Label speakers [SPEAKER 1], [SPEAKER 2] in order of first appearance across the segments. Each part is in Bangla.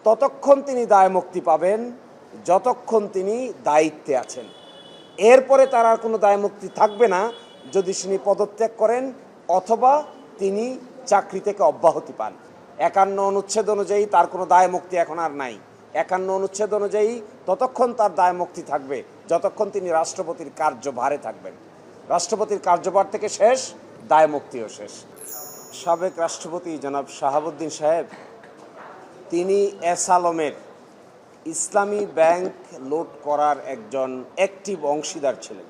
[SPEAKER 1] ততক্ষণ তিনি দায়মুক্তি পাবেন যতক্ষণ তিনি দায়িত্বে আছেন। এরপরে তার আর কোনো দায়মুক্তি থাকবে না যদি তিনি পদত্যাগ করেন অথবা তিনি চাকরি থেকে অব্যাহতি পান। ৫১ অনুচ্ছেদ অনুযায়ী তার কোনো দায়মুক্তি এখন আর নাই। ৫১ অনুচ্ছেদ অনুযায়ী ততক্ষণ তার দায়মুক্তি থাকবে যতক্ষণ তিনি রাষ্ট্রপতির কার্যভারে থাকবেন। রাষ্ট্রপতির কার্যভার থেকে শেষ, দায়মুক্তিও শেষ। সাবেক রাষ্ট্রপতি জনাব শাহাবুদ্দিন সাহেব তিনি এস আলমের ইসলামী ব্যাংক লুট করার একজন অ্যাক্টিভ অংশীদার ছিলেন।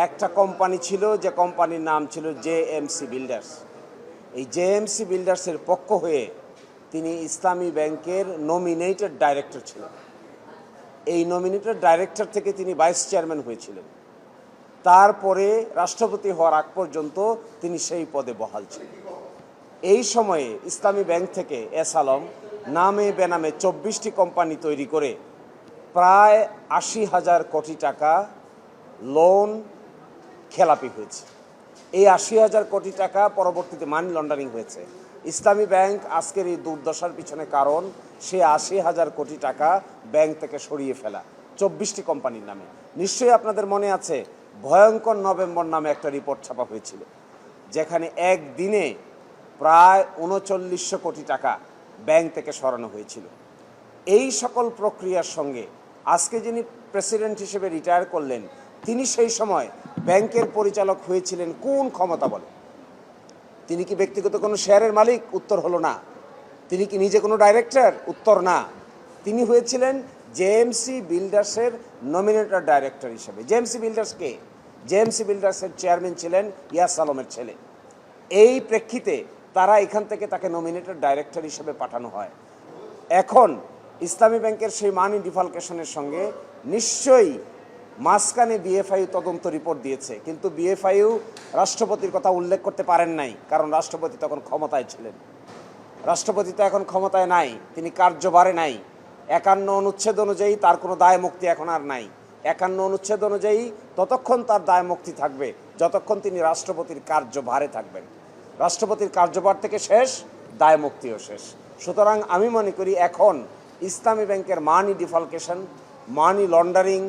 [SPEAKER 1] একটা কোম্পানি ছিল, যে কোম্পানির নাম ছিল জেএমসি বিল্ডার্স। এই জেএমসি বিল্ডার্সের পক্ষ হয়ে তিনি ইসলামী ব্যাংকের নমিনেটেড ডাইরেক্টর ছিলেন। এই নমিনেটেড ডাইরেক্টর থেকে তিনি ভাইস চেয়ারম্যান হয়েছিলেন। তারপরে রাষ্ট্রপতি হওয়ার আগ পর্যন্ত তিনি সেই পদে বহাল ছিলেন। এই সময়ে ইসলামী ব্যাংক থেকে এস আলম নামে বেনামে ২৪টি কোম্পানি তৈরি করে প্রায় ৮০,০০০ কোটি টাকা লোন খেলাপি হয়েছে। এই ৮০,০০০ কোটি টাকা পরবর্তীতে মানি লন্ডারিং হয়েছে। ইসলামী ব্যাংক আজকের এই দুর্দশার পিছনে কারণ সে ৮০,০০০ কোটি টাকা ব্যাংক থেকে সরিয়ে ফেলা ২৪টি কোম্পানির নামে। নিশ্চয়ই আপনাদের মনে আছে ভয়ঙ্কর নভেম্বর নামে একটা রিপোর্ট ছাপা হয়েছিল, যেখানে একদিনে প্রায় ৩৯০০ কোটি টাকা ব্যাংক থেকে সরানো হয়েছিল। এই সকল প্রক্রিয়ার সঙ্গে আজকে যিনি প্রেসিডেন্ট হিসেবে রিটায়ার করলেন, তিনি সেই সময় ব্যাংকের পরিচালক হয়েছিলেন কোন ক্ষমতা বলে? তিনি কি ব্যক্তিগত কোনো শেয়ারের মালিক? উত্তর হলো না। তিনি কি নিজে কোনো ডাইরেক্টর? উত্তর না। তিনি হয়েছিলেন জেএমসি বিল্ডার্সের নমিনেটেড ডাইরেক্টর হিসেবে। জেএমসি বিল্ডার্স কে? জেএমসি বিল্ডার্সের চেয়ারম্যান ছিলেন ইয়াস আলমের ছেলে। এই প্রেক্ষিতে তারা এখান থেকে তাকে নমিনেটেড ডাইরেক্টর হিসেবে পাঠানো হয়। এখন ইসলামী ব্যাংকের সেই মানি ডিফালকেশনের সঙ্গে নিশ্চয়ই মাঝখানে বিএফআইউ তদন্ত রিপোর্ট দিয়েছে, কিন্তু বিএফআইউ রাষ্ট্রপতির কথা উল্লেখ করতে পারেন নাই, কারণ রাষ্ট্রপতি তখন ক্ষমতায় ছিলেন। রাষ্ট্রপতি তো এখন ক্ষমতায় নাই, তিনি কার্যভারে নাই। ৫১ অনুচ্ছেদ অনুযায়ী তার কোনো দায়মুক্তি এখন আর নাই। ৫১ অনুচ্ছেদ অনুযায়ী ততক্ষণ তার দায়মুক্তি থাকবে যতক্ষণ তিনি রাষ্ট্রপতির কার্যভারে থাকবেন। রাষ্ট্রপতির কার্যভার থেকে শেষ, দায়মুক্তিও শেষ। সুতরাং আমি মনে করি এখন ইসলামী ব্যাংকের মানি ডিফালকেশন, মানি লন্ডারিং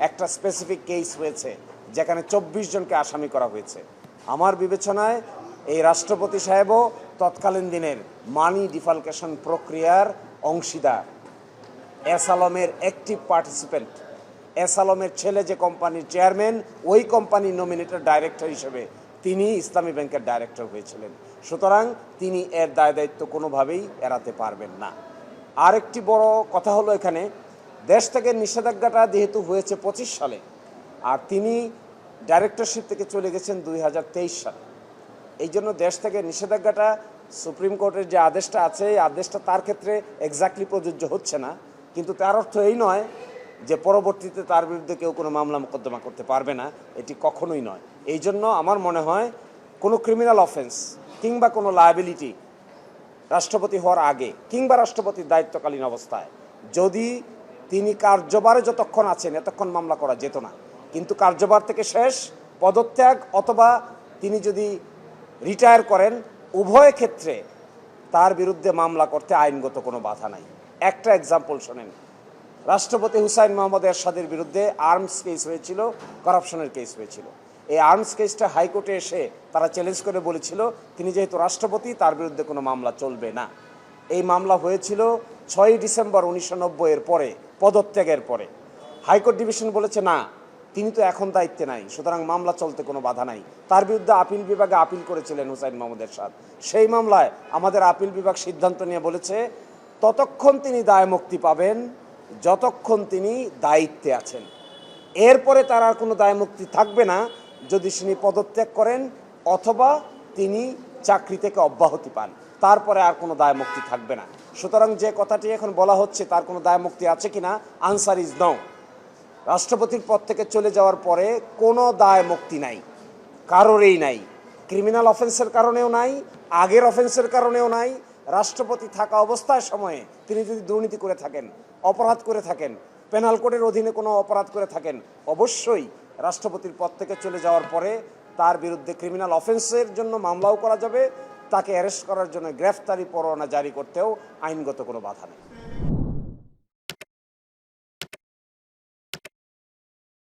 [SPEAKER 1] একটা স্পেসিফিক কেস হয়েছে, যেখানে ২৪ জনকে আসামি করা হয়েছে। আমার বিবেচনায় এই রাষ্ট্রপতি সাহেবও তৎকালীন দিনের মানি ডিফালকেশন প্রক্রিয়ার অংশীদার, এস আলমের অ্যাক্টিভ পার্টিসিপেন্ট। এস আলমের ছেলে যে কোম্পানির চেয়ারম্যান, ওই কোম্পানির নমিনেটেড ডাইরেক্টর হিসেবে তিনি ইসলামী ব্যাংকের ডাইরেক্টর হয়েছিলেন। সুতরাং তিনি এর দায় দায়িত্ব কোনোভাবেই এড়াতে পারবেন না। আরেকটি বড় কথা হলো, এখানে দেশ থেকে নিষেধাজ্ঞাটা যেহেতু হয়েছে ২৫ সালে, আর তিনি ডাইরেক্টরশিপ থেকে চলে গেছেন ২০২৩ সালে, এই জন্য দেশ থেকে নিষেধাজ্ঞাটা সুপ্রিম কোর্টের যে আদেশটা আছে, এই আদেশটা তার ক্ষেত্রে এক্স্যাক্টলি প্রযোজ্য হচ্ছে না। কিন্তু তার অর্থ এই নয় যে পরবর্তীতে তার বিরুদ্ধে কেউ কোনো মামলা মোকদ্দমা করতে পারবে না, এটি কখনোই নয়। এই জন্য আমার মনে হয় কোনো ক্রিমিনাল অফেন্স কিংবা কোনো লায়াবিলিটি রাষ্ট্রপতি হওয়ার আগে কিংবা রাষ্ট্রপতির দায়িত্বকালীন অবস্থায় যদি তিনি কার্যভারে যতক্ষণ আছেন এতক্ষণ মামলা করা যেত না। কিন্তু কার্যভার থেকে শেষ, পদত্যাগ অথবা তিনি যদি রিটায়ার করেন, উভয় ক্ষেত্রে তার বিরুদ্ধে মামলা করতে আইনগত কোনো বাধা নাই। একটা এক্সাম্পল শোনেন, রাষ্ট্রপতি হুসাইন মোহাম্মদ এরশাদের বিরুদ্ধে আর্মস কেস হয়েছিল, করাপশনের কেস হয়েছিল। এই আর্মস কেসটা হাইকোর্টে এসে তারা চ্যালেঞ্জ করে বলেছিল তিনি যেহেতু রাষ্ট্রপতি তার বিরুদ্ধে কোনো মামলা চলবে না। এই মামলা হয়েছিল ৬ই ডিসেম্বর ১৯৯০-এর পরে, পদত্যাগের পরে। হাইকোর্ট ডিভিশন বলেছে না, তিনি তো এখন দায়িত্বে নাই, সুতরাং মামলা চলতে কোনো বাধা নাই। তার বিরুদ্ধে আপিল বিভাগে আপিল করেছিলেন হুসাইন মোহাম্মদ এরশাদ। সেই মামলায় আমাদের আপিল বিভাগ সিদ্ধান্ত নিয়ে বলেছে ততক্ষণ তিনি দায়মুক্তি পাবেন যতক্ষণ তিনি দায়িত্বে আছেন। এরপরে তার আর কোনো দায়মুক্তি থাকবে না যদি তিনি পদত্যাগ করেন অথবা তিনি চাকরি থেকে অব্যাহতি পান, তারপরে আর কোনো দায়মুক্তি থাকবে না। সুতরাং যে কথাটি এখন বলা হচ্ছে তার কোনো দায়মুক্তি আছে কিনা, আনসার ইজ নো। রাষ্ট্রপতির পদ থেকে চলে যাওয়ার পরে কোনো দায়মুক্তি নাই, কারোরই নাই। ক্রিমিনাল অফেন্সের কারণেও নাই, আগের অফেন্সের কারণেও নাই। রাষ্ট্রপতি থাকা অবস্থায় সময়ে তিনি যদি দুর্নীতি করে থাকেন, অপরাধ করে থাকেন, পেনাল কোডের অধীনে কোনো অপরাধ করে থাকেন, অবশ্যই রাষ্ট্রপতির পদ থেকে চলে যাওয়ার পরে তার বিরুদ্ধে ক্রিমিনাল অফেন্সের জন্য মামলাও করা যাবে তাকে অ্যারেস্ট করার জন্য গ্রেফতারি পরোয়ানা জারি করতেও আইনগত কোনো বাধা নেই।